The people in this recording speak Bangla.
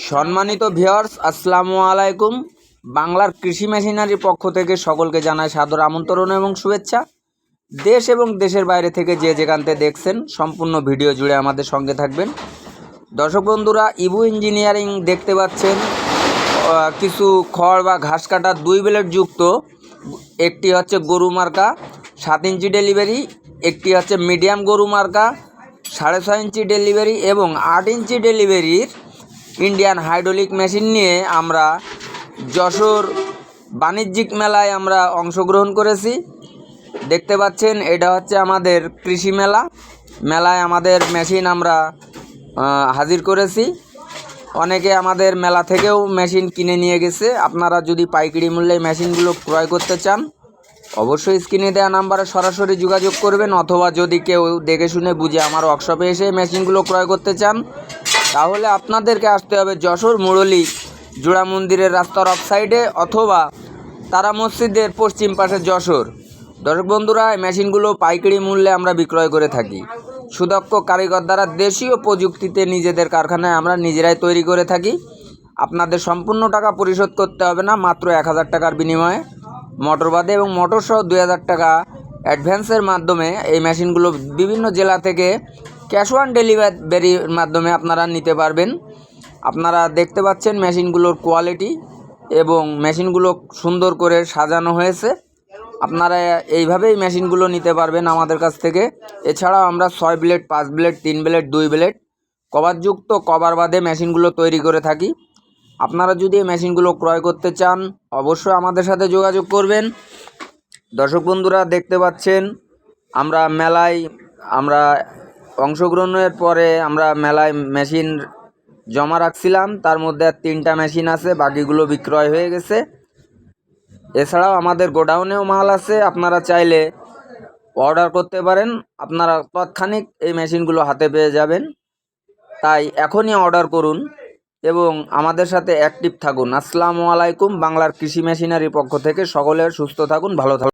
সম্মানিত ভিউয়ার্স, আসসালামু আলাইকুম। বাংলার কৃষি মেশিনারির পক্ষ থেকে সকলকে জানাই সাদর আমন্ত্রণ এবং শুভেচ্ছা। দেশ এবং দেশের বাইরে থেকে যে যেখান থেকে দেখছেন সম্পূর্ণ ভিডিও জুড়ে আমাদের সঙ্গে থাকবেন। দর্শক বন্ধুরা, ইবু ইঞ্জিনিয়ারিং দেখতে পাচ্ছেন কিছু খড় বা ঘাস কাটার 2 ব্লেড যুক্ত, একটি হচ্ছে গরু মার্কা 7 ইঞ্চি ডেলিভারি, একটি হচ্ছে মিডিয়াম গরু মার্কা 6.5 ইঞ্চি ডেলিভারি এবং 8 ইঞ্চি ডেলিভারির ইন্ডিয়ান হাইড্রোলিক মেশিন নিয়ে আমরা যশোর বাণিজ্যিক মেলায় আমরা অংশগ্রহণ করেছি। দেখতে পাচ্ছেন এটা হচ্ছে আমাদের কৃষি মেলায় আমাদের মেশিন আমরা হাজির করেছি। অনেকে আমাদের মেলা থেকেও মেশিন কিনে নিয়ে গেছে। আপনারা যদি পাইকারি মূল্যে মেশিনগুলো ক্রয় করতে চান অবশ্যই স্ক্রিনে দেওয়া নাম্বারে সরাসরি যোগাযোগ করবেন, অথবা যদি কেউ দেখে শুনে বুঝে আমার ওয়ার্কশপে এসে মেশিনগুলো ক্রয় করতে চান তাহলে আপনাদেরকে আসতে হবে যশোর মুরলী জোড়া মন্দিরের রাস্তার অফ সাইডে অথবা তারা মসজিদের পশ্চিম পাশে যশোর। দর্শক বন্ধুরা, এই মেশিনগুলো পাইকারি মূল্যে আমরা বিক্রয় করে থাকি। সুদক্ষ কারিগর দ্বারা দেশীয় প্রযুক্তিতে নিজেদের কারখানায় আমরা নিজেরাই তৈরি করে থাকি। আপনাদের সম্পূর্ণ টাকা পরিশোধ করতে হবে না, মাত্র 1000 টাকার বিনিময়ে মোটর বাদে এবং মোটর সহ 2000 টাকা অ্যাডভান্সের মাধ্যমে এই মেশিনগুলো বিভিন্ন জেলা থেকে ক্যাশ অন ডেলিভারির মাধ্যমে আপনারা নিতে পারবেন। আপনারা দেখতে পাচ্ছেন মেশিনগুলোর কোয়ালিটি এবং মেশিনগুলো সুন্দর করে সাজানো হয়েছে। আপনারা এইভাবেই মেশিনগুলো নিতে পারবেন আমাদের কাছ থেকে। এছাড়াও আমরা 6 ব্লেড, 5 ব্লেড, 3 ব্লেড, 2 ব্লেড কভারযুক্ত কভার বাদে মেশিনগুলো তৈরি করে থাকি। আপনারা যদি এই মেশিনগুলো ক্রয় করতে চান অবশ্যই আমাদের সাথে যোগাযোগ করবেন। দর্শক বন্ধুরা, দেখতে পাচ্ছেন আমরা মেলায় অংশগ্রহণের পরে আমরা মেলায় মেশিন জমা রাখছিলাম, তার মধ্যে 3টা মেশিন আছে, বাকিগুলো বিক্রয় হয়ে গেছে। এছাড়াও আমাদের গোডাউনেও মাল আছে, আপনারা চাইলে অর্ডার করতে পারেন। আপনারা তৎক্ষণিক এই মেশিনগুলো হাতে পেয়ে যাবেন, তাই এখনই অর্ডার করুন এবং আমাদের সাথে অ্যাক্টিভ থাকুন। আসসালামু আলাইকুম। বাংলার কৃষি মেশিনারির পক্ষ থেকে সকলের সুস্থ থাকুন, ভালো থাকুন।